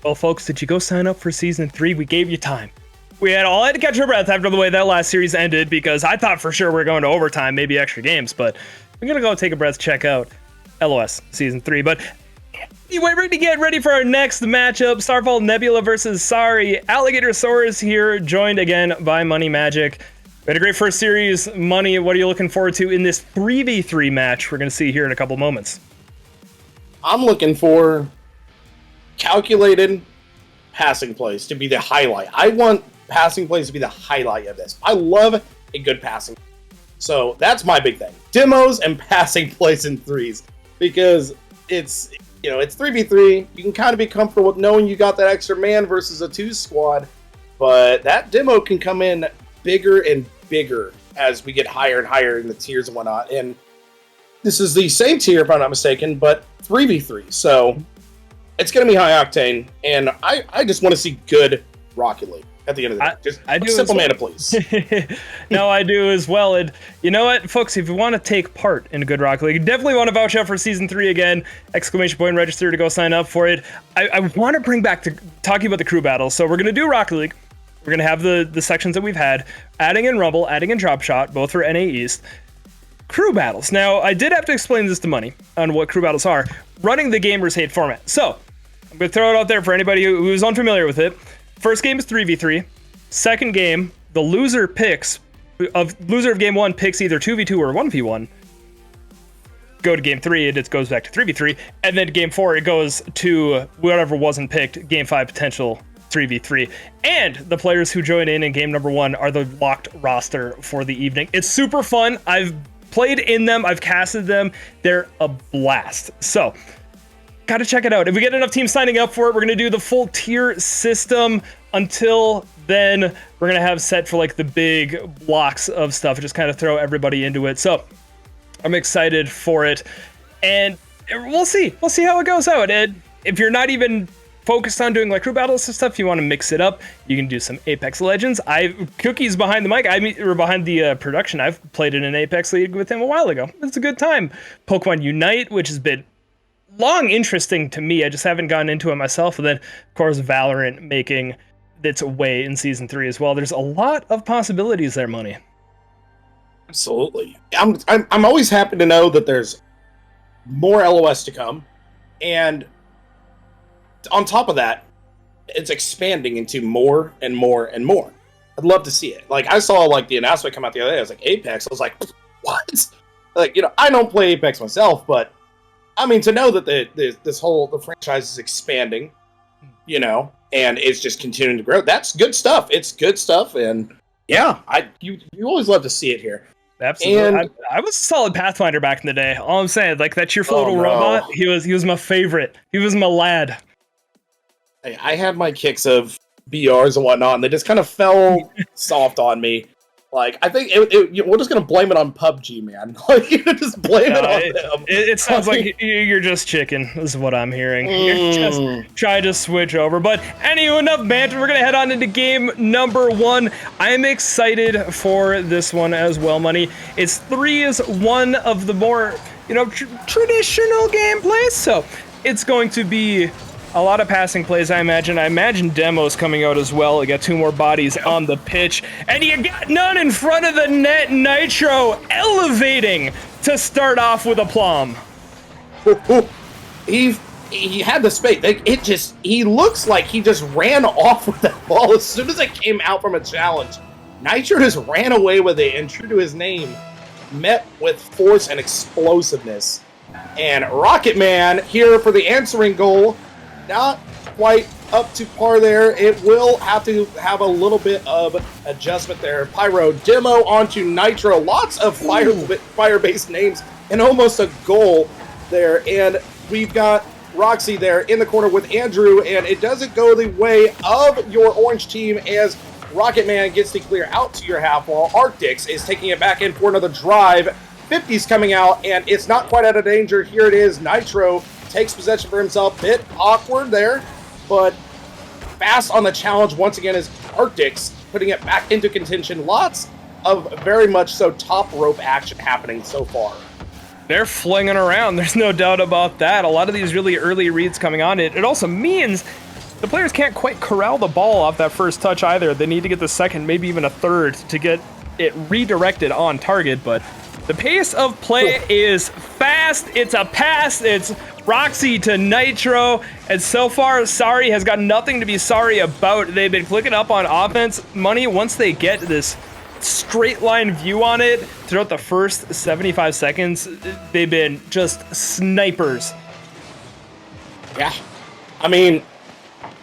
Well, folks, did you go sign up for Season 3? We gave you time. We had all had to catch our breath after the way that last series ended because I thought for sure we were going to overtime, maybe extra games, but we're going to go take a breath, check out LOS Season 3. But anyway, we're going to get ready for our next matchup. Starfall Nebula versus Sorry. Alligator Soares here, joined again by Money Magic. We had a great first series. Money, what are you looking forward to in this 3v3 match we're going to see here in a couple moments? I'm looking for calculated passing plays to be the highlight. I want passing plays to be the highlight of this. I love a good passing. So that's my big thing. Demos and passing plays in threes. Because it's 3v3. You can kind of be comfortable with knowing you got that extra man versus a 2 squad. But that demo can come in bigger and bigger as we get higher and higher in the tiers and whatnot. And this is the same tier, if I'm not mistaken, but 3v3. So it's going to be high octane. And I just want to see good Rocket League at the end of the day. Just I do simple well. mana, please. No, I do as well. And you know what, folks, if you want to take part in a good Rocket League, you definitely want to vouch out for Season 3 again. ! Register to go sign up for it. I want to bring back to talking about the crew battles. So we're going to do Rocket League. We're going to have the sections that we've had, adding in Rumble, adding in Drop Shot, both for NA East. Crew battles. Now, I did have to explain this to Money on what crew battles are, running the Gamers Hate format. So, I'm going to throw it out there for anybody who's unfamiliar with it. First game is 3v3. Second game, the loser of game 1 picks either 2v2 or 1v1. Go to game 3, it goes back to 3v3. And then game 4, it goes to whatever wasn't picked, game 5 potential 3v3. And the players who join in game number 1 are the locked roster for the evening. It's super fun. I've played in them. I've casted them. They're a blast. So, gotta check it out. If we get enough teams signing up for it, we're gonna do the full tier system. Until then, we're gonna have set for like the big blocks of stuff. Just kind of throw everybody into it. So, I'm excited for it. And we'll see. We'll see how it goes out. And if you're not even focused on doing like crew battles and stuff, you want to mix it up, you can do some Apex Legends. Cookie's behind the mic, or behind the production. I've played in an Apex League with him a while ago. It's a good time. Pokemon Unite, which has been long interesting to me. I just haven't gotten into it myself. And then, of course, Valorant making its way in Season 3 as well. There's a lot of possibilities there, Money. Absolutely. I'm always happy to know that there's more LOS to come. And on top of that, it's expanding into more and more and more. I'd love to see it. Like, I saw like the announcement come out the other day. I was like, Apex. I was like, what? Like, I don't play Apex myself, but I mean, to know that the franchise is expanding, and it's just continuing to grow. That's good stuff. It's good stuff, and yeah, you always love to see it here. Absolutely. And I was a solid Pathfinder back in the day. All I'm saying, like that cheerful little robot, he was my favorite. He was my lad. I had my kicks of BRs and whatnot, and they just kind of fell soft on me. Like, I think we're just going to blame it on PUBG, man. Like, just blame it on them. It sounds like you're just chicken, is what I'm hearing. You're just trying to switch over. But anyway, enough banter. We're going to head on into game number 1. I'm excited for this one as well, Money. It's 3 is one of the more, traditional gameplays. So it's going to be a lot of passing plays, I imagine. I imagine demos coming out as well. You got 2 more bodies on the pitch. And you got none in front of the net. Nitro elevating to start off with aplomb. He had the space. He looks like he just ran off with that ball as soon as it came out from a challenge. Nitro just ran away with it, and true to his name, met with force and explosiveness. And Rocket Man here for the answering goal. Not quite up to par there. It will have to have a little bit of adjustment there. Pyro demo onto Nitro. Lots of fire-based names and almost a goal there. And we've got Roxy there in the corner with Andrew. And it doesn't go the way of your orange team as Rocket Man gets the clear out to your half wall. Arctics is taking it back in for another drive. 50's coming out, and it's not quite out of danger. Here it is. Nitro takes possession for himself. Bit awkward there, but fast on the challenge once again is Arctics, putting it back into contention. Lots of very much so top rope action happening so far. They're flinging around. There's no doubt about that. A lot of these really early reads coming on. It also means the players can't quite corral the ball off that first touch either. They need to get the second, maybe even a third, to get it redirected on target. But the pace of play is fast. It's a pass. It's Roxy to Nitro. And so far, Sorry has got nothing to be sorry about. They've been clicking up on offense money once they get this straight line view on it throughout the first 75 seconds. They've been just snipers. Yeah. I mean,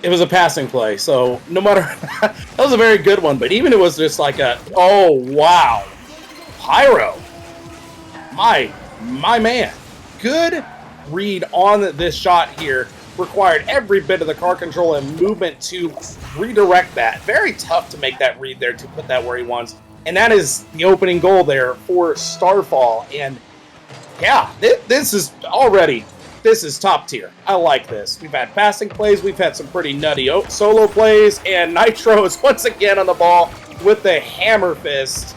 it was a passing play, so no matter... that was a very good one, but even it was just like a, oh, wow. Pyro. My man. Good read on this shot here. Required every bit of the car control and movement to redirect that. Very tough to make that read there, to put that where he wants. And that is the opening goal there for Starfall. And yeah, this is already... this is top tier. I like this. We've had passing plays. We've had some pretty nutty solo plays. And Nitro is once again on the ball with the hammer fist.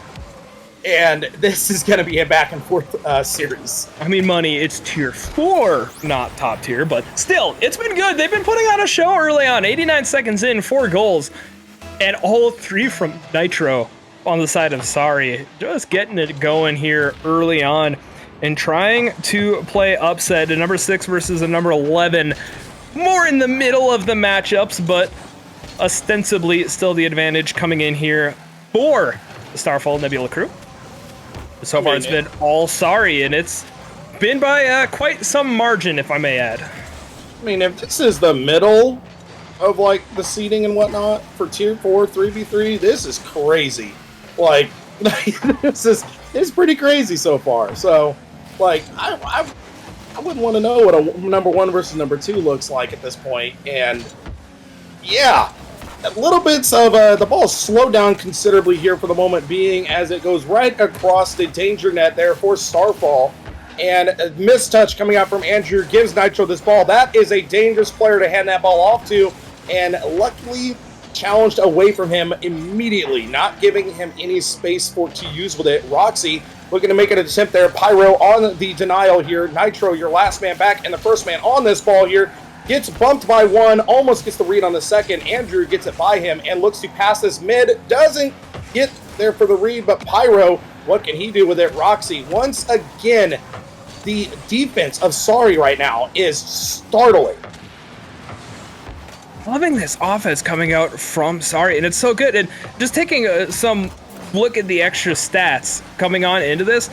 And this is going to be a back and forth series. I mean, money, it's tier 4, not top tier, but still, it's been good. They've been putting on a show early on. 89 seconds in, 4 goals, and all 3 from Nitro on the side of Sorry. Just getting it going here early on and trying to play upset. A number 6 versus a number 11. More in the middle of the matchups, but ostensibly still the advantage coming in here for the Starfall Nebula crew. So far, it's been all Sorry, and it's been by quite some margin, if I may add. I mean, if this is the middle of, like, the seating and whatnot for Tier 4, 3v3, this is crazy. Like, it's pretty crazy so far. So, like, I wouldn't want to know what a number 1 versus number 2 looks like at this point. And, yeah, little bits of the ball slowed down considerably here for the moment being, as it goes right across the danger net there for Starfall. And a mistouch coming out from Andrew gives Nitro this ball. That is a dangerous player to hand that ball off to, and luckily challenged away from him immediately, not giving him any space to use with it. Roxy looking to make an attempt there. Pyro on the denial here. Nitro, your last man back, and the first man on this ball here. Gets bumped by 1, almost gets the read on the second. Andrew gets it by him and looks to pass this mid. Doesn't get there for the read, but Pyro, what can he do with it? Roxy, once again, the defense of Sorry right now is startling. Loving this offense coming out from Sorry, and it's so good. And just taking some look at the extra stats coming on into this,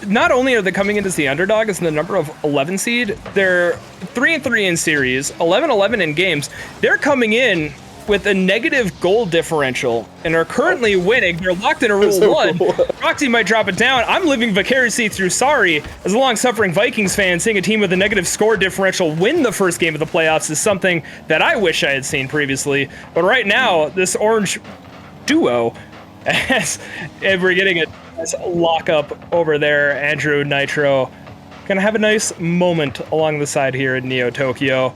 not only are they coming in as the underdog as the number of 11 seed, they're 3-3 in series, 11-11 in games. They're coming in with a negative goal differential and are currently winning. They're locked in a Rule 1. Roxy might drop it down. I'm living vicariously through Sorry. As a long-suffering Vikings fan, seeing a team with a negative score differential win the first game of the playoffs is something that I wish I had seen previously. But right now, this orange duo, as we're getting a lock up over there, Andrew, Nitro, gonna have a nice moment along the side here in Neo Tokyo.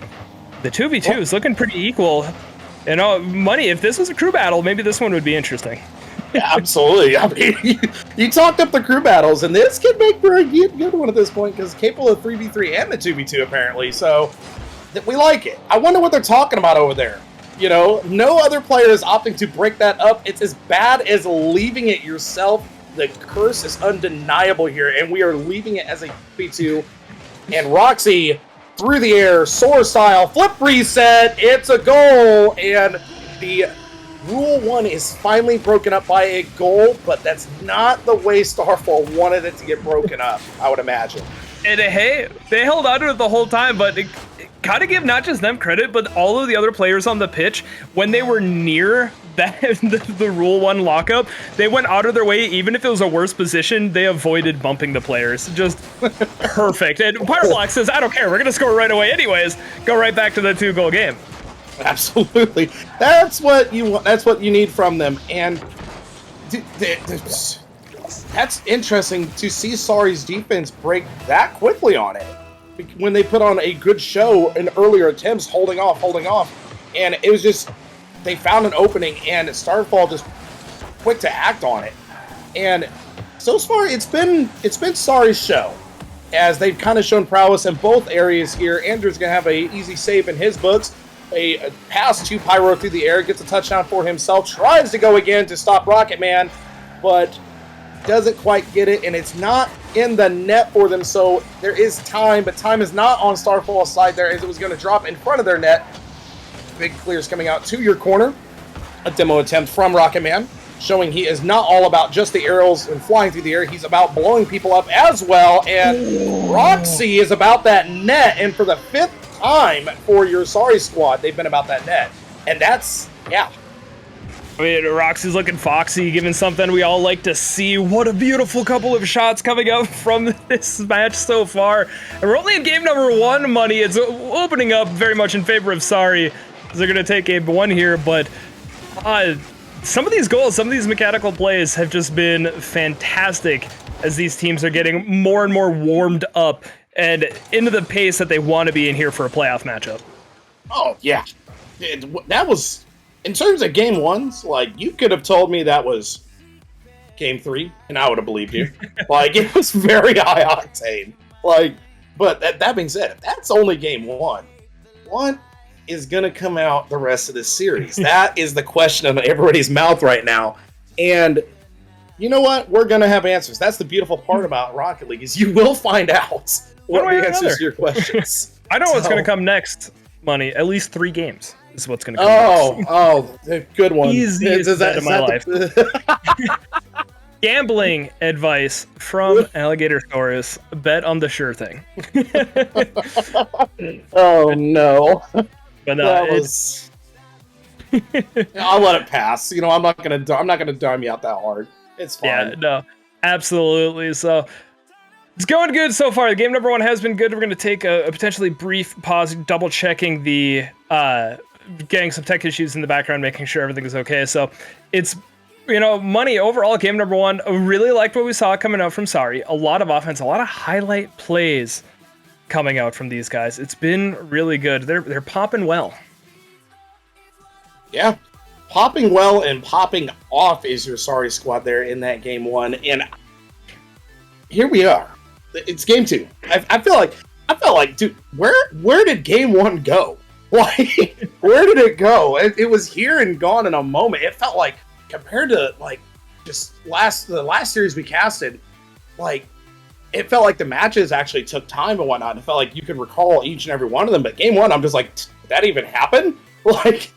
The 2v2 is looking pretty equal. You know, money, if this was a crew battle, maybe this one would be interesting. Yeah, absolutely. I mean, you talked up the crew battles, and this could make for a good one at this point, because capable of 3v3 and the 2v2, apparently. So, we like it. I wonder what they're talking about over there. You know, no other player is opting to break that up. It's as bad as leaving it yourself. The curse is undeniable here, and we are leaving it as a 2v2. And Roxy, through the air, soar style, flip reset, it's a goal, and the Rule 1 is finally broken up by a goal, but that's not the way Starfall wanted it to get broken up, I would imagine. And hey, they held on to it the whole time, but gotta give not just them credit, but all of the other players on the pitch, when they were near that the Rule 1 lockup, they went out of their way. Even if it was a worse position, they avoided bumping the players. Just perfect. And Pyreblock says, I don't care, we're gonna score right away anyways. Go right back to the 2-goal game. Absolutely. That's what you want. That's what you need from them. And that's interesting to see Sorry's defense break that quickly on it. When they put on a good show in earlier attempts, holding off, and it was just, they found an opening, and Starfall just quick to act on it. And so far, it's been Sorry's show, as they've kind of shown prowess in both areas here. Andrew's gonna have an easy save in his books. a pass to Pyro through the air, gets a touchdown for himself, tries to go again to stop Rocket Man, but doesn't quite get it, and it's not in the net for them, so there is time, but time is not on Starfall's side there as it was going to drop in front of their net. Big clears coming out to your corner. A demo attempt from Rocket Man, showing he is not all about just the aerials and flying through the air. He's about blowing people up as well, and Roxy is about that net, and for the 5th time for your Sorry Squad, they've been about that net. And that's, yeah. I mean, Roxy's looking foxy, giving something we all like to see. What a beautiful couple of shots coming out from this match so far. And we're only in game number 1, Money. It's opening up very much in favor of Sorry. They're going to take game 1 here, but some of these goals, some of these mechanical plays have just been fantastic as these teams are getting more and more warmed up and into the pace that they want to be in here for a playoff matchup. Oh, yeah. That was... In terms of game 1s, like, you could have told me that was game 3, and I would have believed you. Like, it was very high octane. Like, but that being said, if that's only game 1, what is going to come out the rest of this series? That is the question on everybody's mouth right now. And you know what? We're going to have answers. That's the beautiful part about Rocket League, is you will find out what the answers to your questions. I know what's going to come next, Money. At least 3 games. Is what's going to come next. Oh, good one. Easiest bet of my life. Gambling advice from Alligator Taurus. Bet on the sure thing. Oh no! But no, it's... I'll let it pass. You know, I'm not gonna dime you out that hard. It's fine. Yeah, no, absolutely. So it's going good so far. The game number 1 has been good. We're going to take a potentially brief pause, double checking the getting some tech issues in the background, making sure everything is okay. So it's, you know, Money overall, game number 1, I really liked what we saw coming out from Sorry. A lot of offense, a lot of highlight plays coming out from these guys. It's been really good. They're popping well. Yeah, popping well and popping off is your Sorry Squad there in that game 1. And here we are. It's game 2. I felt like, dude, where did game 1 go? Like, where did it go? It was here and gone in a moment. It felt like, compared to like just the last series we casted, like it felt like the matches actually took time and whatnot. It felt like you could recall each and every one of them. But game 1, I'm just like, did that even happen? Like,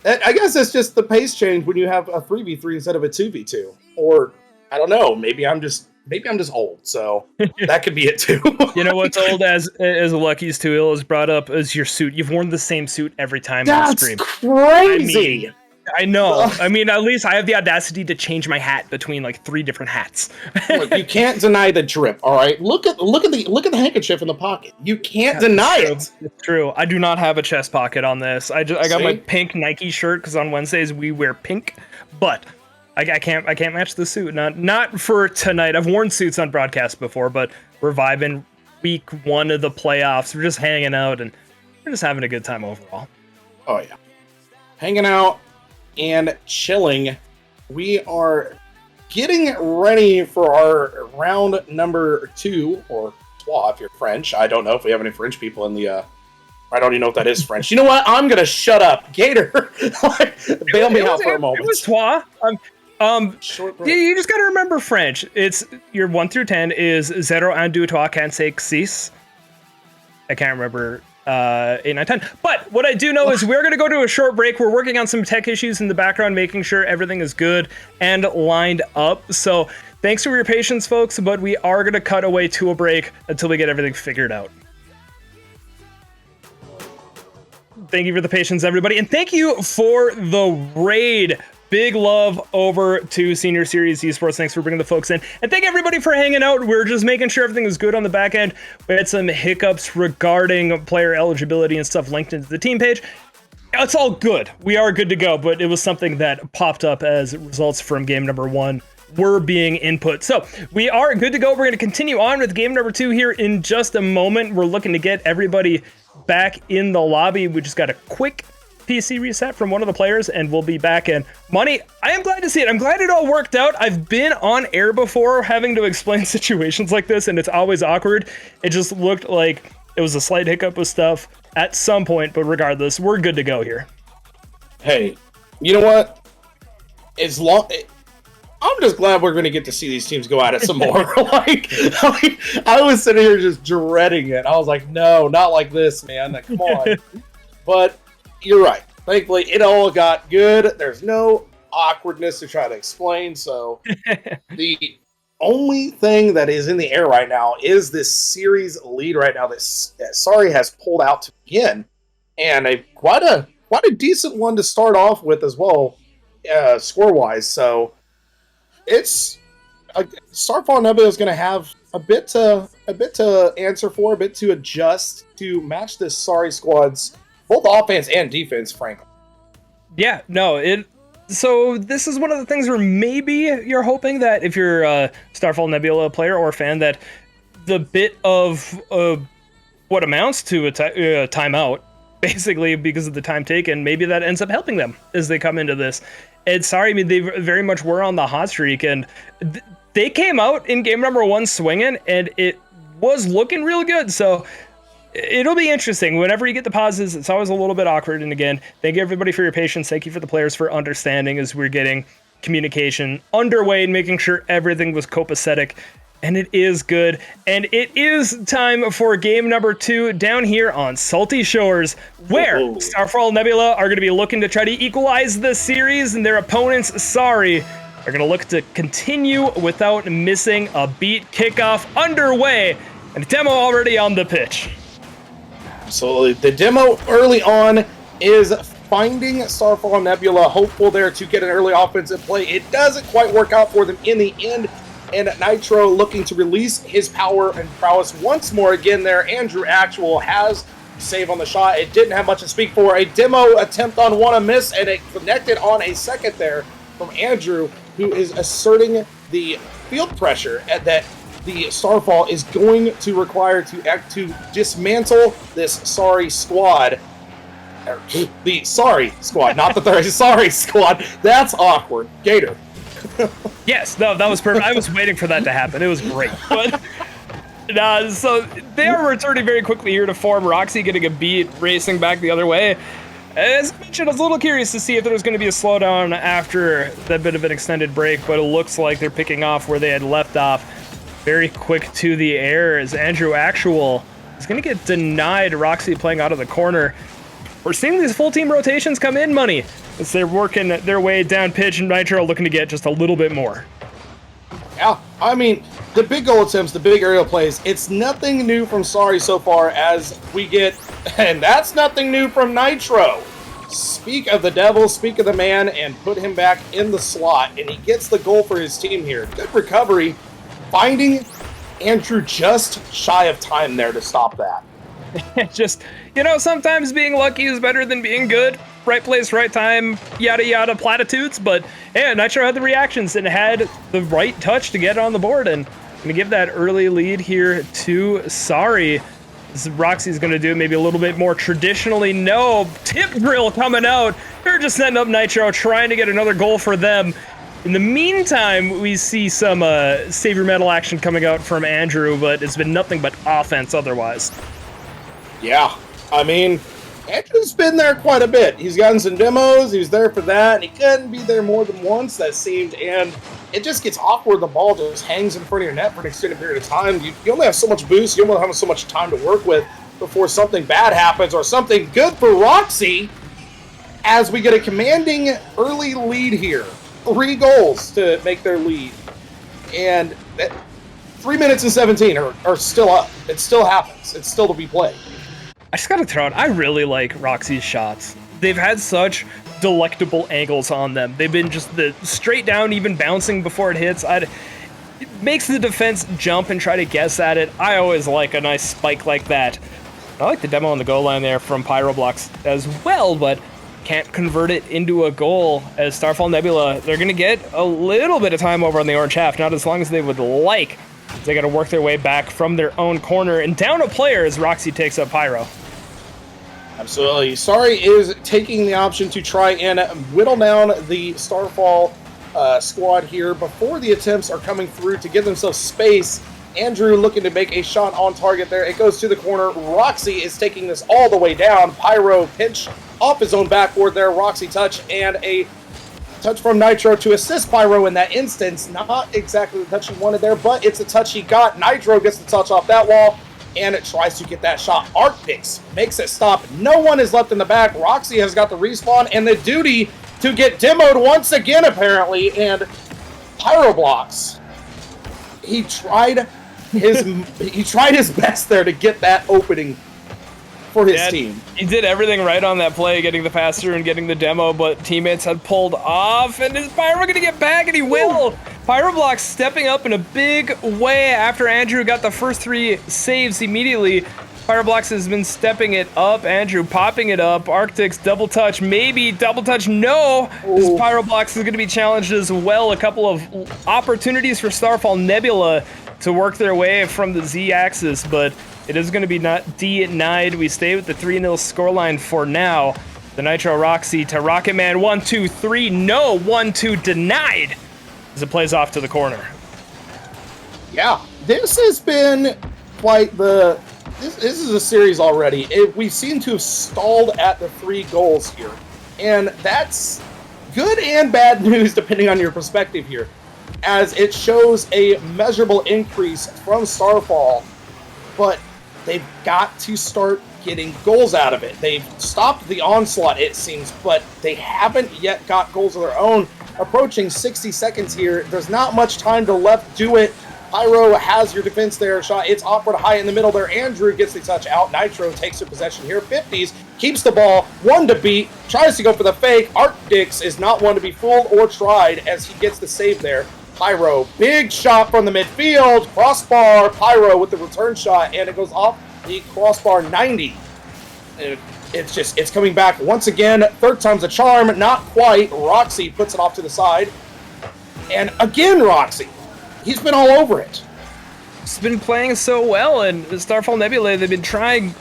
I guess it's just the pace change when you have a 3v3 instead of a 2v2. Or I don't know. Maybe I'm just old, so that could be it too. You know what's old as Lucky's Too Ill is brought up is your suit. You've worn the same suit every time on stream. That's crazy. I know. I mean, at least I have the audacity to change my hat between like 3 different hats. Look, you can't deny the drip. All right, look at the handkerchief in the pocket. You can't deny it. It's true. I do not have a chest pocket on this. I got my pink Nike shirt because on Wednesdays we wear pink, but I can't match the suit. Not for tonight. I've worn suits on broadcast before, but we're vibing week 1 of the playoffs. We're just hanging out and we're just having a good time overall. Oh yeah, hanging out and chilling. We are getting ready for our round number 2, or trois if you're French. I don't know if we have any French people in the. I don't even know if that is French. You know what? I'm gonna shut up. Gator, bail me out for a moment. It was trois. You just gotta remember French. It's your 1 through 10 is 0, 1, 2, 3, 4, 5, 6. I can't remember 8, 9, 10. But what I do know is we're gonna go to a short break. We're working on some tech issues in the background, making sure everything is good and lined up. So thanks for your patience, folks. But we are gonna cut away to a break until we get everything figured out. Thank you for the patience, everybody, and thank you for the raid. Big love over to Senior Series Esports. Thanks for bringing the folks in. And thank everybody for hanging out. We're just making sure everything was good on the back end. We had some hiccups regarding player eligibility and stuff linked into the team page. It's all good. We are good to go, but it was something that popped up as results from game number 1 were being input. So we are good to go. We're going to continue on with game number 2 here in just a moment. We're looking to get everybody back in the lobby. We just got a quick PC reset from one of the players and we'll be back in. Money, I am glad to see it. I'm glad it all worked out. I've been on air before having to explain situations like this and it's always awkward. It just looked like it was a slight hiccup with stuff. at some point, but regardless, we're good to go here. Hey, you know what? I'm just glad we're going to get to see these teams go at it some more. like, I was sitting here just dreading it. I was like, no, not like this, man. Come on. But you're right. Thankfully, it all got good. There's no awkwardness to try to explain. So the only thing that is in the air right now is this series lead right now that Sari has pulled out to begin, and quite a decent one to start off with as well, score-wise. So it's Starfall Nebula is going to have a bit to answer for, a bit to adjust to match this Sari squad's both offense and defense, frankly. Yeah, no, so this is one of the things where maybe you're hoping that if you're a Starfall Nebula player or fan, that the bit of what amounts to a timeout, basically because of the time taken, maybe that ends up helping them as they come into this. And sorry, I mean, they very much were on the hot streak, and they came out in game number 1 swinging, and it was looking real good. So it'll be interesting. Whenever you get the pauses, it's always a little bit awkward. And again, thank you everybody for your patience. Thank you for the players for understanding as we're getting communication underway and making sure everything was copacetic. And it is good. And it is time for game number 2 down here on Salty Shores, where Starfall Nebula are going to be looking to try to equalize the series, and their opponents, Sari, are going to look to continue without missing a beat. Kickoff underway, and a demo already on the pitch. Absolutely. The demo early on is finding Starfall Nebula, hopeful there to get an early offensive play. It doesn't quite work out for them in the end, and Nitro looking to release his power and prowess once more again there. Andrew Actual has save on the shot. It didn't have much to speak for. A demo attempt on one, a miss, and it connected on a second there from Andrew, who is asserting the field pressure that the Starfall is going to require to dismantle this Sari squad. The Sari squad, not the Sari squad. That's awkward. Gator. Yes, no, that was perfect. I was waiting for that to happen. It was great. But so they are returning very quickly here to form. Roxy getting a beat, racing back the other way. As mentioned, I was a little curious to see if there was going to be a slowdown after that bit of an extended break, but it looks like they're picking off where they had left off. Very quick to the air as Andrew Actual is going to get denied. Roxy playing out of the corner. We're seeing these full team rotations come in, money, as they're working their way down pitch, and Nitro looking to get just a little bit more. Yeah, I mean, the big goal attempts, the big aerial plays, it's nothing new from Sari so far as we get, and that's nothing new from Nitro. Speak of the devil, speak of the man, and put him back in the slot, and he gets the goal for his team here. Good recovery, finding Andrew just shy of time there to stop that. Just, sometimes being lucky is better than being good. Right place, right time, yada yada platitudes. But yeah, Nitro had the reactions and had the right touch to get on the board, and gonna give that early lead here to Sari. Roxy's gonna do maybe a little bit more traditionally. No, tip drill coming out. They're just setting up Nitro, trying to get another goal for them. In the meantime, we see some Savior Metal action coming out from Andrew, but it's been nothing but offense otherwise. Yeah, I mean, Andrew's been there quite a bit. He's gotten some demos, he was there for that, and he couldn't be there more than once, that seemed, and it just gets awkward. The ball just hangs in front of your net for an extended period of time. You only have so much boost, you only have so much time to work with before something bad happens, or something good for Roxy, as we get a commanding early lead here. 3 goals to make their lead, and 3 minutes and 17 are still up. It still happens. It's still to be played. I just gotta throw it. I really like Roxy's shots. They've had such delectable angles on them. They've been just the straight down, even bouncing before it hits. It makes the defense jump and try to guess at it. I always like a nice spike like that. I like the demo on the goal line there from Pyroblocks as well, but can't convert it into a goal as Starfall Nebula, they're going to get a little bit of time over on the orange half, not as long as they would like. They got to work their way back from their own corner and down a player as Roxy takes up Pyro. Absolutely. Sari is taking the option to try and whittle down the Starfall squad here before the attempts are coming through to give themselves space Andrew looking to make a shot on target there. It goes to the corner. Roxy is taking this all the way down. Pyro pinch off his own backboard there. Roxy touch and a touch from Nitro to assist Pyro in that instance. Not exactly the touch he wanted there, but it's a touch he got. Nitro gets the touch off that wall and it tries to get that shot. Arctics makes it stop. No one is left in the back. Roxy has got the respawn and the duty to get demoed once again, apparently, and Pyro blocks. He tried his best there to get that opening for his team. He did everything right on that play, getting the pass through and getting the demo, but teammates had pulled off, and is Pyro going to get back? And he will! Pyroblox stepping up in a big way after Andrew got the first 3 saves immediately. Pyroblox has been stepping it up. Andrew popping it up. Arctics double touch, maybe double touch. No! This Pyroblox is going to be challenged as well. A couple of opportunities for Starfall Nebula to work their way from the Z-axis, but it is going to be not denied. We stay with the 3-0 scoreline for now. The Nitro Roxy to Rocket Man. 1, 2, 3. No! 1, 2 denied as it plays off to the corner. Yeah, this has been quite the... This is a series already. We seem to have stalled at the 3 goals here. And that's good and bad news depending on your perspective here, as it shows a measurable increase from Starfall, but they've got to start getting goals out of it. They've stopped the onslaught, it seems, but they haven't yet got goals of their own. Approaching 60 seconds here. There's not much time to left. Do it. Pyro has your defense there. Shot. It's awkward high in the middle there. Andrew gets the touch out. Nitro takes the possession here. 50s. Keeps the ball. 1 to beat. Tries to go for the fake. Arctics is not one to be fooled or tried as he gets the save there. Pyro. Big shot from the midfield. Crossbar. Pyro with the return shot. And it goes off the crossbar 90. It's coming back once again. 3rd time's a charm. Not quite. Roxy puts it off to the side. And again, Roxy. He's been all over it. He's been playing so well, and Starfall Nebula, they've been trying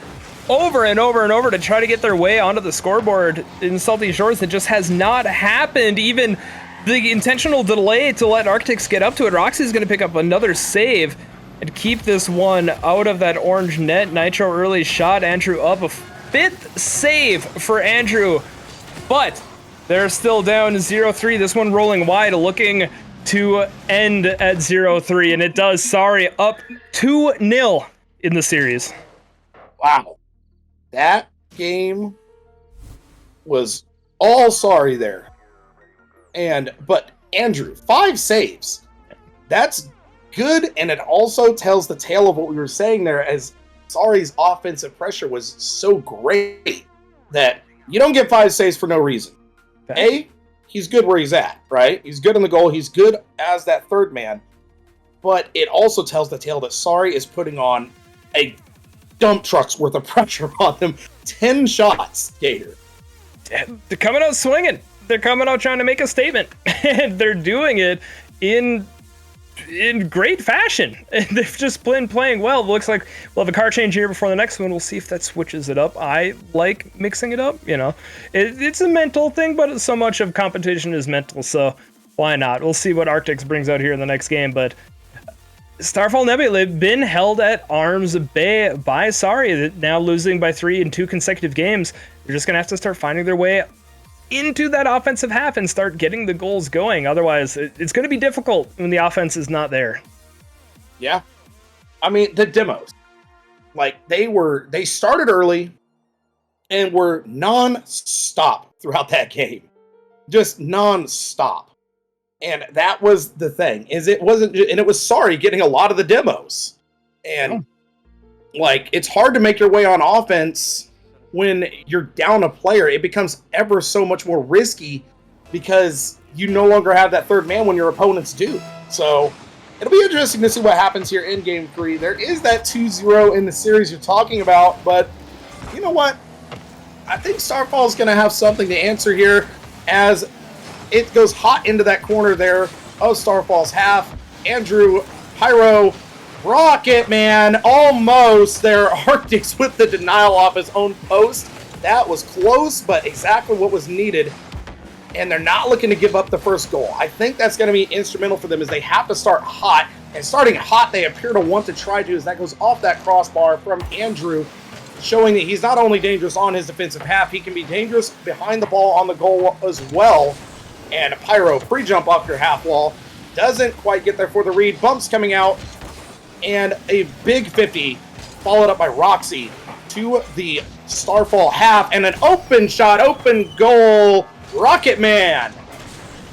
over and over and over to try to get their way onto the scoreboard in Salty Shores. It just has not happened. Even the intentional delay to let Arctics get up to it. Roxy's going to pick up another save and keep this one out of that orange net. Nitro early shot. Andrew up. A 5th save for Andrew, but they're still down 0-3. This one rolling wide, looking to end at 0-3, and it does. Sorry, up 2-0 in the series. Wow. That game was all sorry there. But Andrew, 5 saves. That's good, and it also tells the tale of what we were saying there, as Sorry's offensive pressure was so great that you don't get 5 saves for no reason. Okay. He's good where he's at, right? He's good in the goal. He's good as that 3rd man. But it also tells the tale that Sorry is putting on a dump truck's worth of pressure on them. 10 shots, Gator. They're coming out swinging. They're coming out trying to make a statement. And they're doing it in great fashion. They've just been playing well. It looks like we'll have a car change here before the next one. We'll see if that switches it up. I like mixing it up, you know. It's a mental thing, but so much of competition is mental, so why not? We'll see what Arctics brings out here in the next game, but Starfall Nebula have been held at arm's bay by Sorry, now losing by 3 in 2 consecutive games. They're just going to have to start finding their way into that offensive half and start getting the goals going. Otherwise, it's going to be difficult when the offense is not there. Yeah. I mean, the demos. Like, they started early and were non-stop throughout that game. Just non-stop. And that was the thing, is it wasn't, and it was Sorry getting a lot of the demos. And, like, it's hard to make your way on offense when you're down a player. It becomes ever so much more risky because you no longer have that 3rd man when your opponents do. So it'll be interesting to see what happens here in Game 3. There is that 2-0 in the series you're talking about, but you know what? I think Starfall is going to have something to answer here as it goes hot into that corner there of Starfall's half. Andrew, Pyro, Rocket Man, almost there. Arctics with the denial off his own post. That was close, but exactly what was needed. And they're not looking to give up the first goal. I think that's going to be instrumental for them as they have to start hot. And starting hot, they appear to want to try to, as that goes off that crossbar from Andrew, showing that he's not only dangerous on his defensive half, he can be dangerous behind the ball on the goal as well. And Pyro, pre-jump off your half wall, doesn't quite get there for the read. Bumps coming out, and a big 50, followed up by Roxy to the Starfall half, and an open shot, open goal. Rocket Man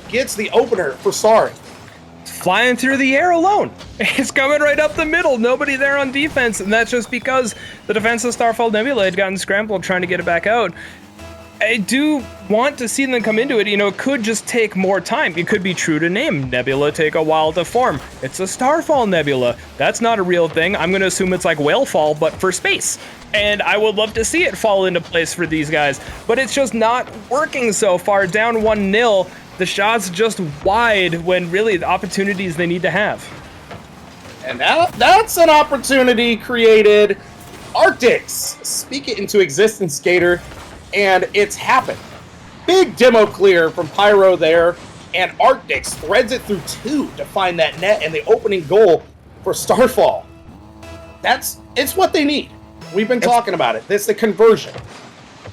gets the opener for Sorry. Flying through the air alone. It's coming right up the middle. Nobody there on defense, and that's just because the defense of Starfall Nebula had gotten scrambled trying to get it back out. I do want to see them come into it. You know, it could just take more time. It could be true to name. Nebula take a while to form. It's a Starfall Nebula. That's not a real thing. I'm going to assume it's like Whalefall, but for space. And I would love to see it fall into place for these guys. But it's just not working so far. Down 1-0. The shot's just wide when really the opportunities they need to have. And that's an opportunity created. Arctics speak it into existence, Gator, and it's happened. Big demo clear from Pyro there, and Arctics threads it through 2 to find that net and the opening goal for Starfall. It's what they need. We've been talking about it. It's the conversion.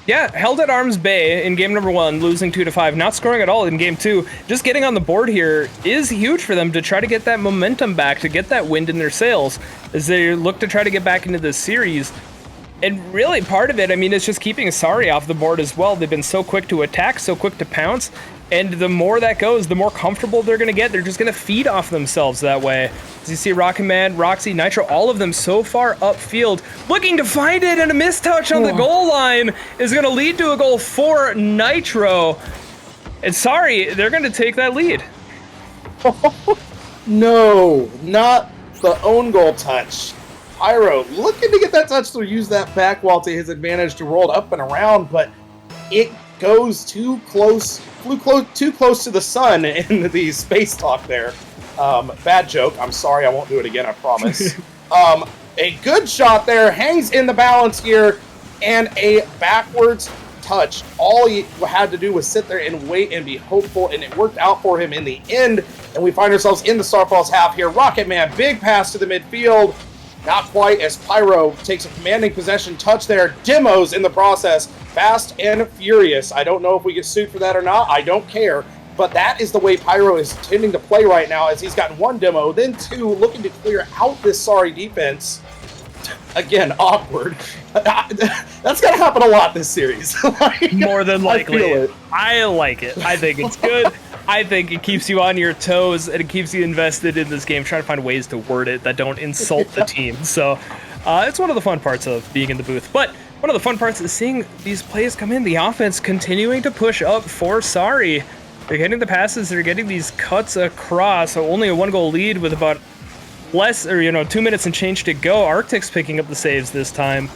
Yeah, held at arm's bay in game number 1, losing 2-5, not scoring at all in game 2. Just getting on the board here is huge for them to try to get that momentum back, to get that wind in their sails as they look to try to get back into this series. And really part of it, I mean, it's just keeping Sorry off the board as well. They've been so quick to attack, so quick to pounce, and the more that goes, the more comfortable they're going to get. They're just going to feed off themselves that way. As you see Rocket Man, Roxy, Nitro, all of them so far upfield, looking to find it, and a mistouch on the goal line is going to lead to a goal for Nitro. And Sorry, they're going to take that lead. No, not the own goal touch. Pyro looking to get that touch to use that back wall to his advantage to roll up and around, but it goes too close to the sun in the space talk there. Bad joke. I'm sorry. I won't do it again. I promise. A good shot there. Hangs in the balance here, and a backwards touch. All he had to do was sit there and wait and be hopeful, and it worked out for him in the end. And we find ourselves in the Starfall's half here. Rocket Man, big pass to the midfield. Not quite, as Pyro takes a commanding possession touch there. Demos in the process. Fast and furious. I don't know if we get sued for that or not. I don't care. But that is the way Pyro is tending to play right now, as he's gotten 1 demo, then 2, looking to clear out this Sorry defense. Again, awkward. That's going to happen a lot this series. More than likely. I like it. I think it's good. I think it keeps you on your toes, and it keeps you invested in this game, trying to find ways to word it that don't insult the team. So it's one of the fun parts of being in the booth. But one of the fun parts is seeing these plays come in, the offense continuing to push up for Sorry. They're getting the passes, they're getting these cuts across, so only a 1-goal lead with about 2 minutes and change to go. Arctic's picking up the saves this time.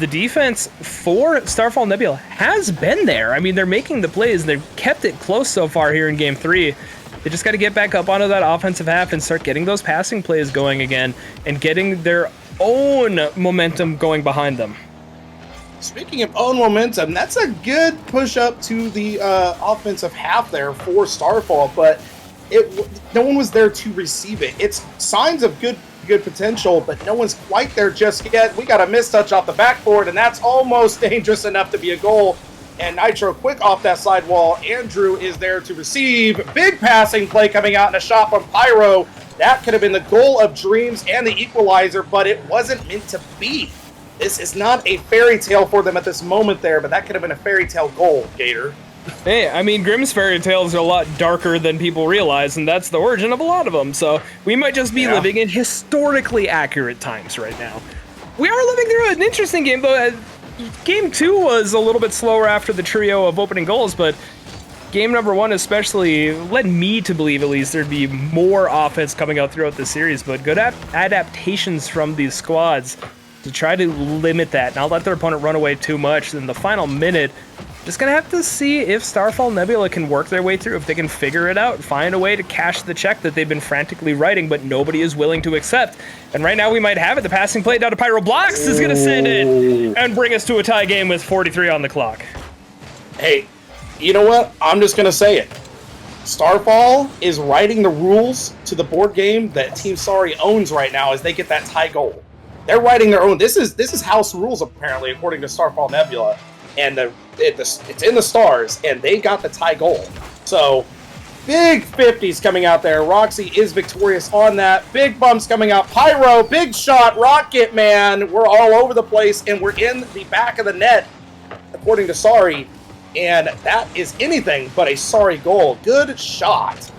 The defense for Starfall Nebula has been there. I mean, they're making the plays. They've kept it close so far here in Game 3. They just got to get back up onto that offensive half and start getting those passing plays going again and getting their own momentum going behind them. Speaking of own momentum, that's a good push up to the offensive half there for Starfall, but no one was there to receive it. It's signs of good potential, but no one's quite there just yet. We got a mistouch off the backboard, and that's almost dangerous enough to be a goal. And Nitro quick off that side wall. Andrew is there to receive. Big passing play coming out, and a shot from Pyro. That could have been the goal of dreams and the equalizer, but it wasn't meant to be. This is not a fairy tale for them at this moment there, but that could have been a fairy tale goal, Gator. Hey, I mean, Grimm's fairy tales are a lot darker than people realize, and that's the origin of a lot of them, so we might just be living in historically accurate times right now. We are living through an interesting game, though. Game 2 was a little bit slower after the trio of opening goals, but game number 1 especially led me to believe, at least, there'd be more offense coming out throughout the series, but good adaptations from these squads to try to limit that, not let their opponent run away too much. In the final minute, just gonna have to see if Starfall Nebula can work their way through, if they can figure it out, find a way to cash the check that they've been frantically writing, but nobody is willing to accept. And right now we might have it. The passing play down to Pyro Blocks is gonna send it and bring us to a tie game with 43 on the clock. Hey, you know what? I'm just gonna say it. Starfall is writing the rules to the board game that Team Sorry owns right now as they get that tie goal. They're writing their own. This is house rules, apparently, according to Starfall Nebula. And it's in the stars, and they got the tie goal. So, big 50s coming out there. Roxy is victorious on that. Big bumps coming out. Pyro, big shot, Rocket Man. We're all over the place, and we're in the back of the net, according to Sorry. And that is anything but a Sorry goal. Good shot.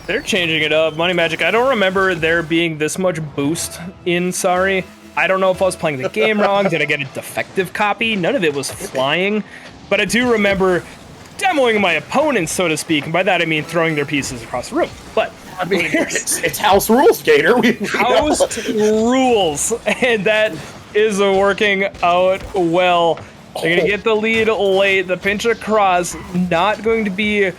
They're changing it up. Money Magic, I don't remember there being this much boost in Sorry. I don't know if I was playing the game wrong. Did I get a defective copy? None of it was flying. But I do remember demoing my opponents, so to speak. And by that, I mean throwing their pieces across the room. But I mean, it's house rules, Gator. House rules. And that is working out well. They're going to get the lead late. The pinch across, not going to be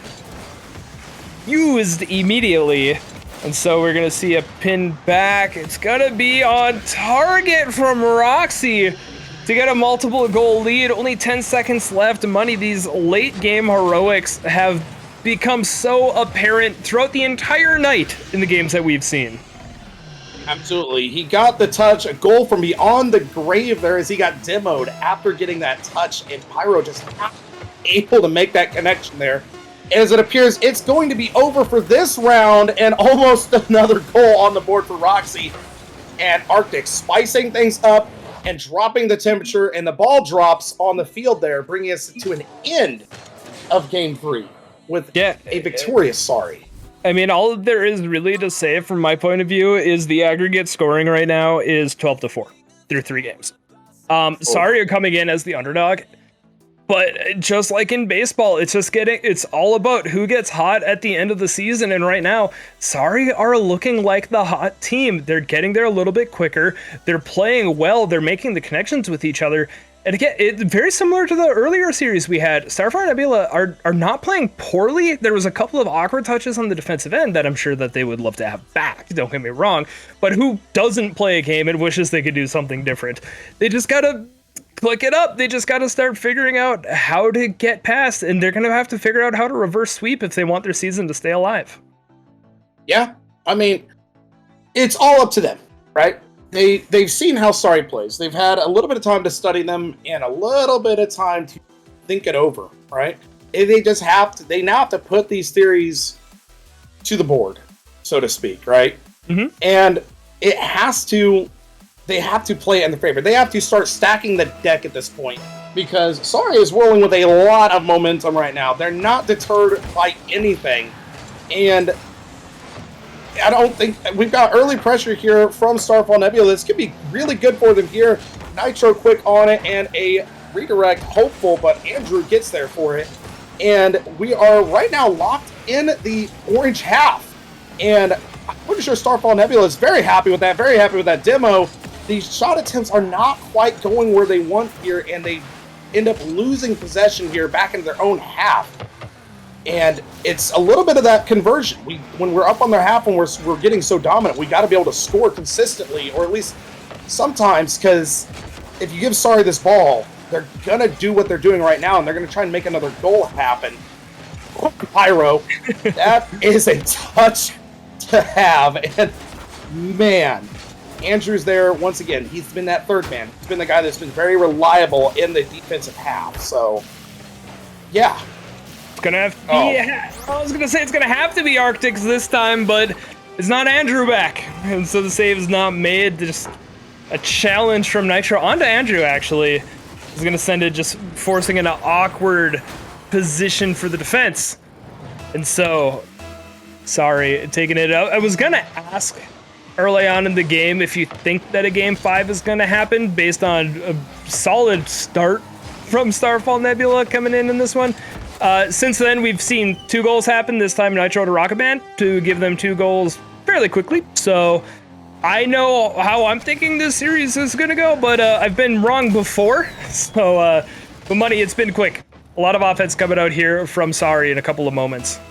used immediately. And so we're going to see a pin back. It's going to be on target from Roxy to get a multiple goal lead. Only 10 seconds left. Money, these late game heroics have become so apparent throughout the entire night in the games that we've seen. Absolutely. He got the touch, a goal from beyond the grave there as he got demoed after getting that touch, and Pyro just not able to make that connection there. As it appears, it's going to be over for this round, and almost another goal on the board for Roxy. And Arctic spicing things up and dropping the temperature, and the ball drops on the field there, bringing us to an end of Game 3 with a victorious Sorry. I mean, all there is really to say from my point of view is the aggregate scoring right now is 12-4 through 3 games. Sorry are coming in as the underdog, but just like in baseball, it's all about who gets hot at the end of the season. And right now, Sorry are looking like the hot team. They're getting there a little bit quicker. They're playing well. They're making the connections with each other. And again, it's very similar to the earlier series we had. Starfall and Nebula are not playing poorly. There was a couple of awkward touches on the defensive end that I'm sure that they would love to have back, don't get me wrong. But who doesn't play a game and wishes they could do something different? They just gotta click it up. They just gotta start figuring out how to get past, and they're gonna have to figure out how to reverse sweep if they want their season to stay alive. Yeah, I mean, it's all up to them, right? They've seen how Sorry plays. They've had a little bit of time to study them and a little bit of time to think it over, right? And they now have to put these theories to the board, so to speak, right? Mm-hmm. And they have to play it in their favor. They have to start stacking the deck at this point because Sorry is rolling with a lot of momentum right now. They're not deterred by anything. And I don't think we've got early pressure here from Starfall Nebula. This could be really good for them here. Nitro quick on it and a redirect, hopeful, but Andrew gets there for it. And we are right now locked in the orange half. And I'm pretty sure Starfall Nebula is very happy with that demo. These shot attempts are not quite going where they want here, and they end up losing possession here back into their own half. And it's a little bit of that conversion. When we're up on their half and we're getting so dominant, we got to be able to score consistently, or at least sometimes, because if you give Sorry this ball, they're going to do what they're doing right now, and they're going to try and make another goal happen. Pyro, that is a touch to have. And man, Andrew's there once again. He's been that third man. He's been the guy that's been very reliable in the defensive half. So, yeah. I was gonna say it's gonna have to be Arctics this time, but it's not Andrew back, and so the save is not made. Just a challenge from Nitro onto Andrew. Actually, is gonna send it, just forcing an awkward position for the defense, and so Sorry taking it out. I was gonna ask early on in the game if you think that a game 5 is gonna happen based on a solid start from Starfall Nebula coming in this one. Since then, we've seen 2 goals happen, this time Nitro to Rocket Man, to give them 2 goals fairly quickly. So I know how I'm thinking this series is going to go, but I've been wrong before. So, but Money, it's been quick. A lot of offense coming out here from Sorry in a couple of moments.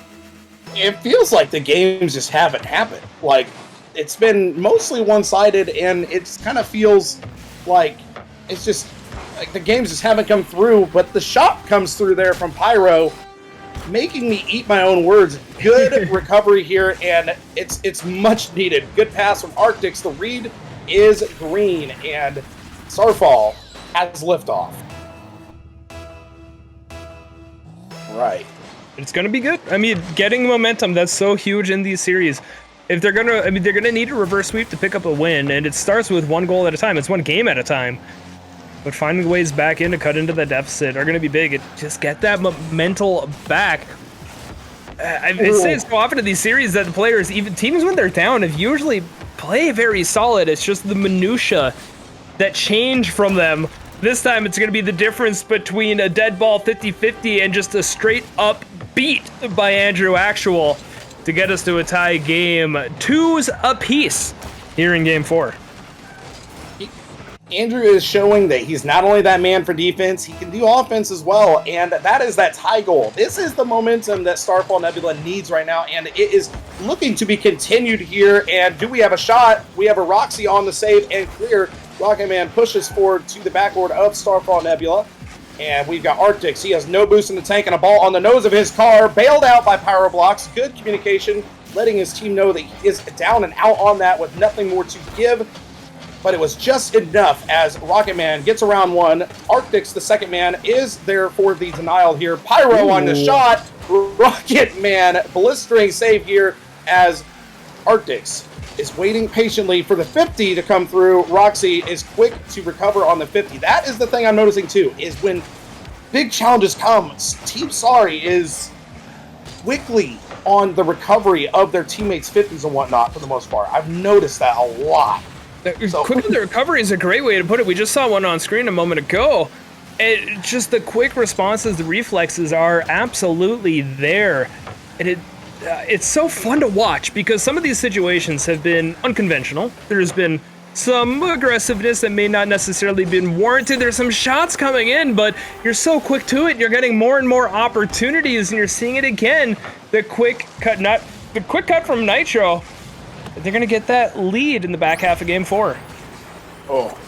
It feels like the games just haven't happened. Like, it's been mostly one-sided, and it kind of feels like it's just... like the games just haven't come through, but the shot comes through there from Pyro, making me eat my own words. Good recovery here, and it's much needed. Good pass from Arctics. The read is green, and Starfall has liftoff. Right. It's going to be good. I mean, getting momentum, that's so huge in these series. If they're going to, I mean, they're going to need a reverse sweep to pick up a win, and it starts with one goal at a time. It's one game at a time. But finding ways back in to cut into the deficit are going to be big. Just get that mental back. I say it so often in these series that the players, even teams when they're down, have usually play very solid. It's just the minutia that change from them. This time it's going to be the difference between a dead ball 50-50 and just a straight up beat by Andrew Actual to get us to a tie game. 2s apiece here in game 4. Andrew is showing that he's not only that man for defense, he can do offense as well, and that is that tie goal. This is the momentum that Starfall Nebula needs right now, and it is looking to be continued here. And do we have a shot? We have a Roxy on the save and clear. Rocket Man pushes forward to the backboard of Starfall Nebula, and we've got Arctics. He has no boost in the tank and a ball on the nose of his car, bailed out by Pyro Blocks. Good communication, letting his team know that he is down and out on that with nothing more to give. But it was just enough as Rocket Man gets around one. Arctics, the second man, is there for the denial here. Pyro on the shot. Rocket Man blistering save here as Arctics is waiting patiently for the 50 to come through. Roxy is quick to recover on the 50. That is the thing I'm noticing too, is when big challenges come, Team Sorry is quickly on the recovery of their teammates' 50s and whatnot for the most part. I've noticed that a lot. Quick on the recovery is a great way to put it. We just saw one on screen a moment ago. Just the quick responses, the reflexes are absolutely there. And it's so fun to watch because some of these situations have been unconventional. There's been some aggressiveness that may not necessarily been warranted. There's some shots coming in, but you're so quick to it. You're getting more and more opportunities, and you're seeing it again. The quick cut from Nitro. They're going to get that lead in the back half of game 4. Oh,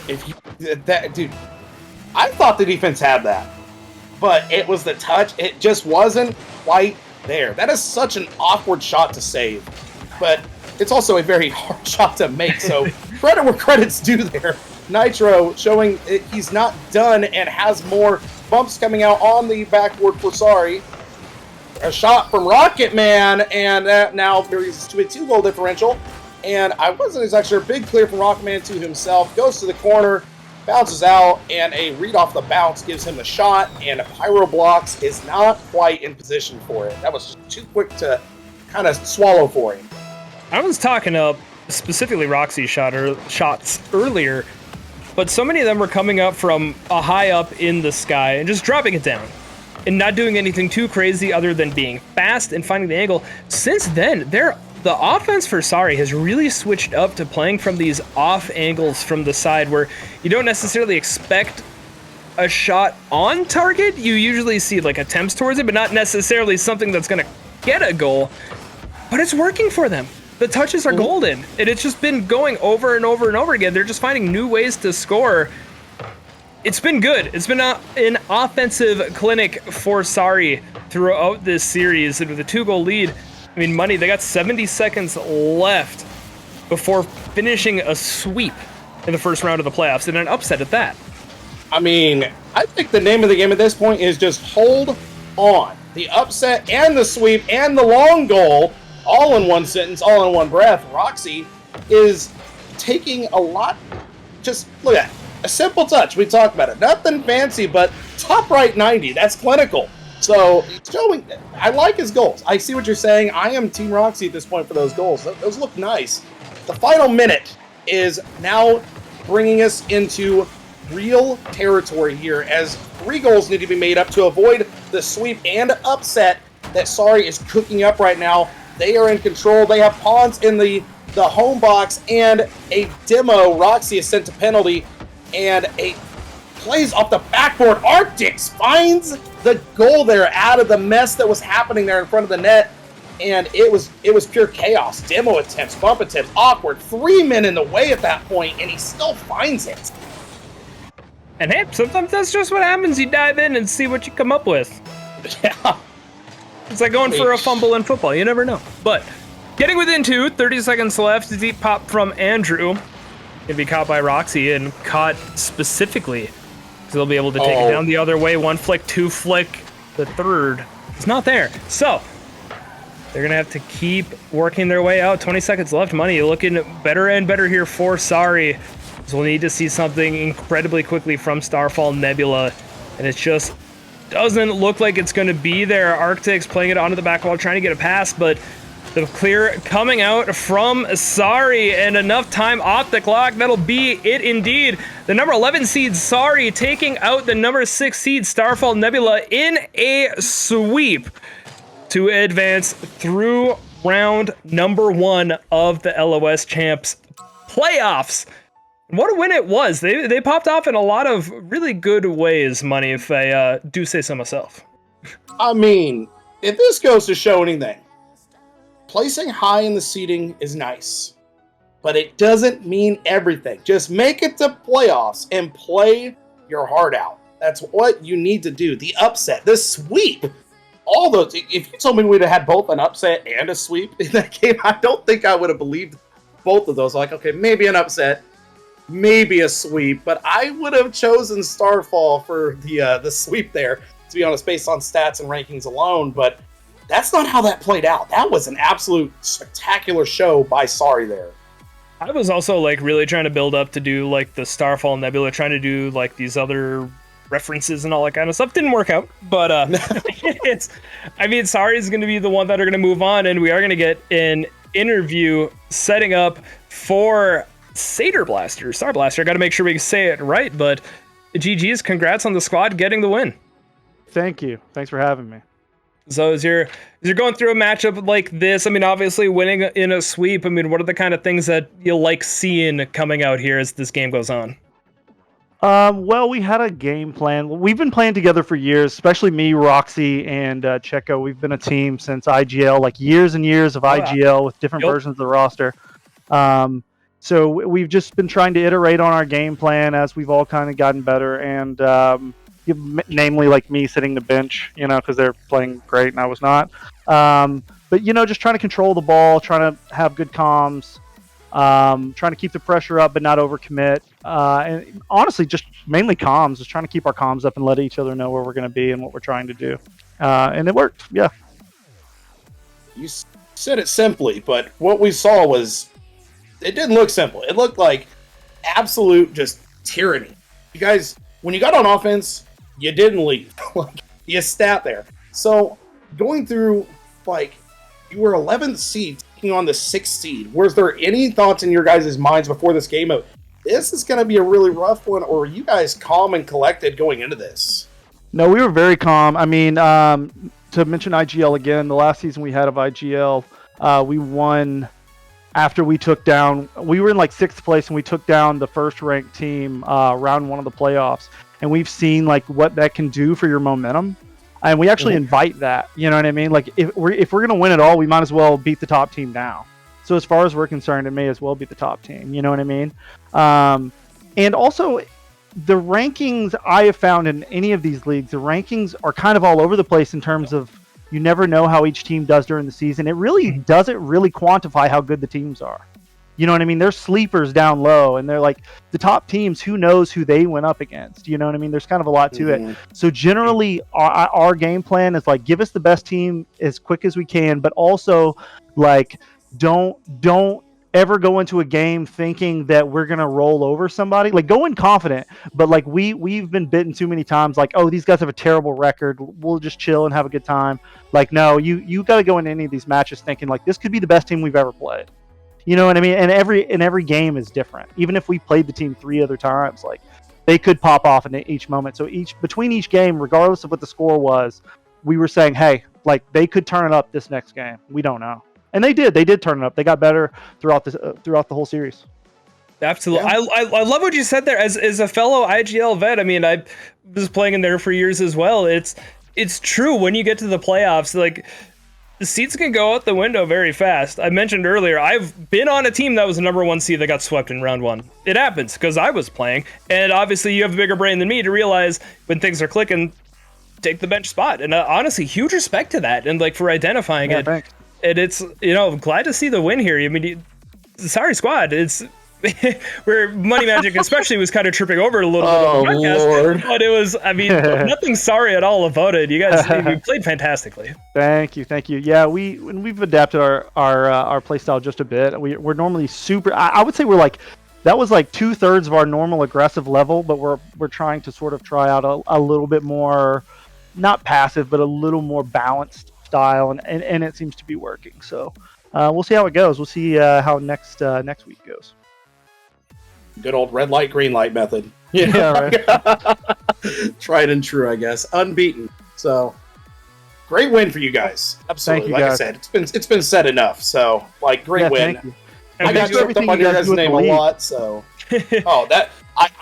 dude, I thought the defense had that, but it was the touch. It just wasn't quite there. That is such an awkward shot to save, but it's also a very hard shot to make. So credit where credit's due there. Nitro showing he's not done and has more bumps coming out on the backboard for Sorry. A shot from Rocket Man, and that now varies to a 2-goal differential. And I wasn't exactly sure. Big clear from Rocket Man to himself. Goes to the corner, bounces out, and a read off the bounce gives him the shot. And Pyro Blocks is not quite in position for it. That was just too quick to kind of swallow for him. I was talking up specifically Roxy shots earlier, but so many of them were coming up from a high up in the sky and just dropping it down. And not doing anything too crazy other than being fast and finding the angle. Since then, the offense for Sorry has really switched up to playing from these off angles from the side where you don't necessarily expect a shot on target. You usually see like attempts towards it, but not necessarily something that's going to get a goal. But it's working for them. The touches are golden. And it's just been going over and over and over again. They're just finding new ways to score. It's been good. It's been an offensive clinic for Sorry throughout this series. And with a 2-goal lead, I mean, money, they got 70 seconds left before finishing a sweep in the first round of the playoffs, and an upset at that. I mean, I think the name of the game at this point is just hold on. The upset and the sweep and the long goal, all in one sentence, all in one breath. Roxy is taking a lot. Just look at that. A simple touch, we talked about it. Nothing fancy, but top right 90. That's clinical. So, showing, I like his goals. I see what you're saying. I am Team Roxy at this point for those goals. Those look nice. The final minute is now bringing us into real territory here as 3 goals need to be made up to avoid the sweep and upset that Sorry is cooking up right now. They are in control. They have pawns in the home box and a demo. Roxy is sent to penalty. And a plays off the backboard. Arctics finds the goal there out of the mess that was happening there in front of the net. And it was pure chaos. Demo attempts, bump attempts, awkward. 3 men in the way at that point, and he still finds it. And hey, sometimes that's just what happens. You dive in and see what you come up with. Yeah. It's like going for a fumble in football. You never know. But getting within 2, 30 seconds left. Deep pop from Andrew. Gonna be caught by Roxy and caught specifically because they'll be able to take it down the other way. 1 flick, 2 flick. The third is not there. So they're gonna have to keep working their way out. 20 seconds left. Money looking better and better here for Sorry. So we'll need to see something incredibly quickly from Starfall Nebula, and it just doesn't look like it's going to be there. Arctic's playing it onto the back wall, trying to get a pass, but the clear coming out from Sorry, and enough time off the clock. That'll be it indeed. The number 11 seed Sorry taking out the number 6 seed Starfall Nebula in a sweep to advance through round number 1 of the LOS Champs playoffs. What a win it was. They popped off in a lot of really good ways, Money, if I do say so myself. I mean, if this goes to show anything, placing high in the seeding is nice, but it doesn't mean everything. Just make it to playoffs and play your heart out. That's what you need to do. The upset, the sweep, all those. If you told me we'd have had both an upset and a sweep in that game, I don't think I would have believed both of those. Like, okay, maybe an upset, maybe a sweep, but I would have chosen Starfall for the sweep there, to be honest, based on stats and rankings alone, but that's not how that played out. That was an absolute spectacular show by Sorry there. I was also like really trying to build up to do like the Starfall Nebula, trying to do like these other references and all that kind of stuff. Didn't work out, but Sorry is going to be the one that are going to move on, and we are going to get an interview setting up for Star Blaster. I got to make sure we say it right, but GG's, congrats on the squad getting the win. Thank you. Thanks for having me. So as you're going through a matchup like this, I mean, obviously winning in a sweep, I mean, what are the kind of things that you like seeing coming out here as this game goes on? Well, we had a game plan. We've been playing together for years, especially me, Roxy, and Checo. We've been a team since IGL, like years and years of IGL with different versions of the roster. So we've just been trying to iterate on our game plan as we've all kind of gotten better, and namely like me sitting the bench, because they're playing great and I was not. But just trying to control the ball, trying to have good comms, trying to keep the pressure up but not overcommit. And honestly, just mainly comms, just trying to keep our comms up and let each other know where we're going to be and what we're trying to do. And it worked, yeah. You said it simply, but what we saw was, it didn't look simple. It looked like absolute just tyranny. You guys, when you got on offense, you didn't leave. You sat there. So going through, you were 11th seed, taking on the 6th seed. Was there any thoughts in your guys' minds before this game of, this is going to be a really rough one, or were you guys calm and collected going into this? No, we were very calm. I mean, to mention IGL again, the last season we had of IGL, we won after we took down, we were in 6th place and we took down the first ranked team round 1 of the playoffs. And we've seen what that can do for your momentum. And we actually invite that, you know what I mean? If we're going to win it all, we might as well beat the top team now. So as far as we're concerned, it may as well be the top team, you know what I mean? And also, the rankings I have found in any of these leagues, the rankings are kind of all over the place in terms of you never know how each team does during the season. It really doesn't really quantify how good the teams are. You know what I mean? They're sleepers down low, and they're the top teams, who knows who they went up against? You know what I mean? There's kind of a lot to it. So generally, our game plan is give us the best team as quick as we can, but also don't ever go into a game thinking that we're going to roll over somebody. Go in confident, but we've been bitten too many times. Oh, these guys have a terrible record, we'll just chill and have a good time. No, you got to go into any of these matches thinking this could be the best team we've ever played. You know what I mean? And every game is different. Even if we played the team 3 other times, they could pop off in each moment. So between each game, regardless of what the score was, we were saying, hey, they could turn it up this next game. We don't know. And they did. They did turn it up. They got better throughout the whole series. Absolutely. Yeah. I love what you said there. As a fellow IGL vet, I mean, I was playing in there for years as well. It's true when you get to the playoffs, the seeds can go out the window very fast. I mentioned earlier, I've been on a team that was the number 1 seed that got swept in round 1. It happens because I was playing, and obviously you have a bigger brain than me to realize when things are clicking, take the bench spot. And honestly, huge respect to that, and like for identifying it. Thanks. And it's, glad to see the win here. I mean, sorry, squad. It's where Money Magic especially was kind of tripping over a little bit on the podcast. Lord. But it was, I mean, nothing sorry at all about it. You guys you played fantastically. Thank you. Yeah, we've adapted our play style just a bit. We're normally super. I would say we're like, that was like 2/3 of our normal aggressive level, but we're trying to sort of try out a little bit more, not passive, but a little more balanced style, and it seems to be working. So we'll see how it goes. We'll see how next week goes. Good old red light, green light method. Yeah, right. Tried and true, I guess. Unbeaten. So great win for you guys. Absolutely. Thank you, like guys. I said, it's been said enough. So great win. Thank you. I got tripped up on your guys' name a lot. So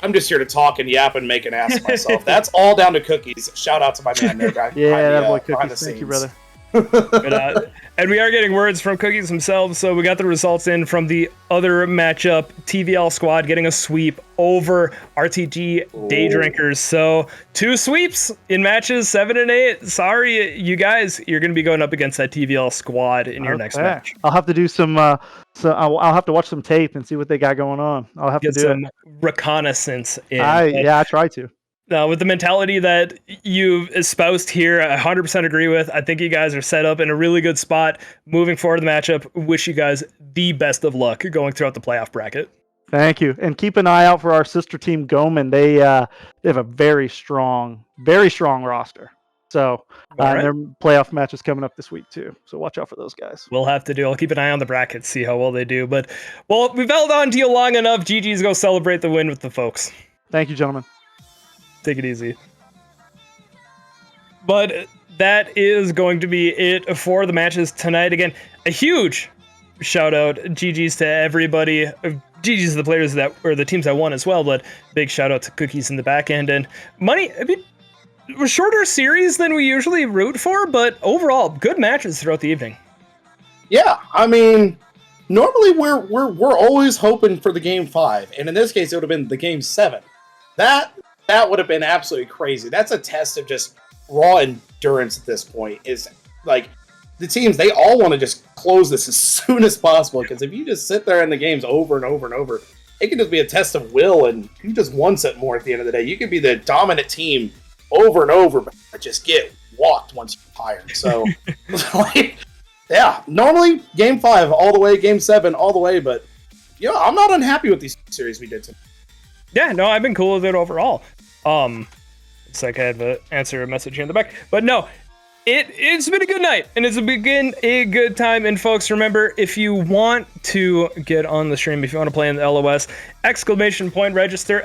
I'm just here to talk and yap and make an ass of myself. That's all down to Cookies. Shout out to my man there, guy. Yeah, that boy behind the Cookies. Thank you, scenes. brother. And we are getting words from Cookies himself, so we got the results in from the other matchup. TVL squad getting a sweep over RTG Day Drinkers. So 2 sweeps in matches 7 and 8. Sorry, you guys, you're going to be going up against that TVL squad in your next match. I'll have to do some. So I'll have to watch some tape and see what they got going on. I'll have Get to do some reconnaissance in. I try to. With the mentality that you've espoused here, I 100% agree with. I think you guys are set up in a really good spot moving forward in the matchup. Wish you guys the best of luck going throughout the playoff bracket. Thank you, and keep an eye out for our sister team, Goman. They have a very strong roster. So right. their playoff matches coming up this week too. So watch out for those guys. I'll keep an eye on the bracket, see how well they do. But we've held on to you long enough. GG's go celebrate the win with the folks. Thank you, gentlemen. Take it easy. But that is going to be it for the matches tonight. Again, a huge shout out, GG's to everybody. GG's to the players or the teams that won as well, but big shout out to Cookies in the back end. And Money, I mean, it was a shorter series than we usually root for, but overall, good matches throughout the evening. Yeah, I mean, normally we're always hoping for the game 5, and in this case, it would have been the game 7. That would have been absolutely crazy. That's a test of just raw endurance at this point. Is like the teams, they all want to just close this as soon as possible, because if you just sit there in the games over and over and over, it can just be a test of will, and you just one set more at the end of the day. You can be the dominant team over and over, but just get walked once you're tired. So, normally game 5 all the way, game 7 all the way, but I'm not unhappy with these series we did tonight. Yeah, no, I've been cool with it overall. It's like I had to answer a message here in the back, but no, it's been a good night, and it's been a good time. And folks, remember, if you want to get on the stream, if you want to play in the LOS, ! Register, !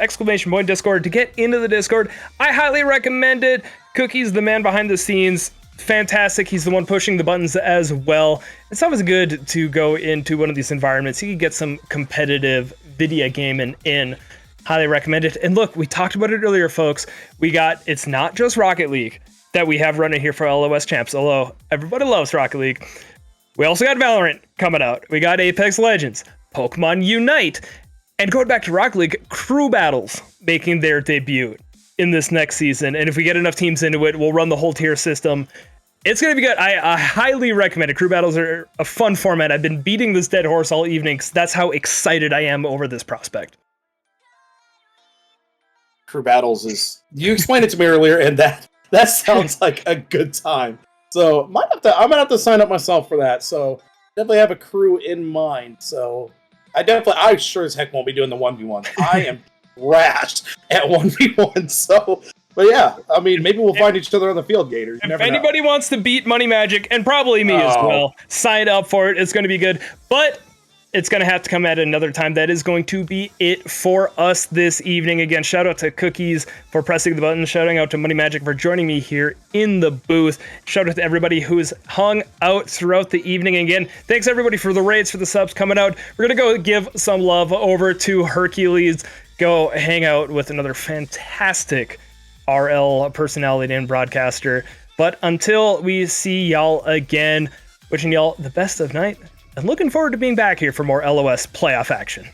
Discord to get into the Discord. I highly recommend it. Cookie's the man behind the scenes. Fantastic. He's the one pushing the buttons as well. It's always good to go into one of these environments. You can get some competitive video gaming in. Highly recommend it. And look, we talked about it earlier, folks. It's not just Rocket League that we have running here for LOS Champs, although everybody loves Rocket League. We also got Valorant coming out. We got Apex Legends, Pokemon Unite, and going back to Rocket League, crew battles making their debut in this next season. And if we get enough teams into it, we'll run the whole tier system. It's going to be good. I highly recommend it. Crew battles are a fun format. I've been beating this dead horse all evening because that's how excited I am over this prospect. Crew battles you explained it to me earlier, and that sounds like a good time. So I might have to sign up myself for that. So definitely have a crew in mind. So I sure as heck won't be doing the 1v1. I am trashed at 1v1. So, but yeah, I mean, maybe we'll find each other on the field, Gator. If anybody wants to beat Money Magic, and probably me as well, sign up for it. It's going to be good. But it's going to have to come at another time. That is going to be it for us this evening. Again, shout out to Cookies for pressing the button. Shouting out to Money Magic for joining me here in the booth. Shout out to everybody who's hung out throughout the evening. Again, thanks everybody for the raids, for the subs coming out. We're going to go give some love over to Hercules. Go hang out with another fantastic RL personality and broadcaster. But until we see y'all again, wishing y'all the best of night. And looking forward to being back here for more LOS playoff action.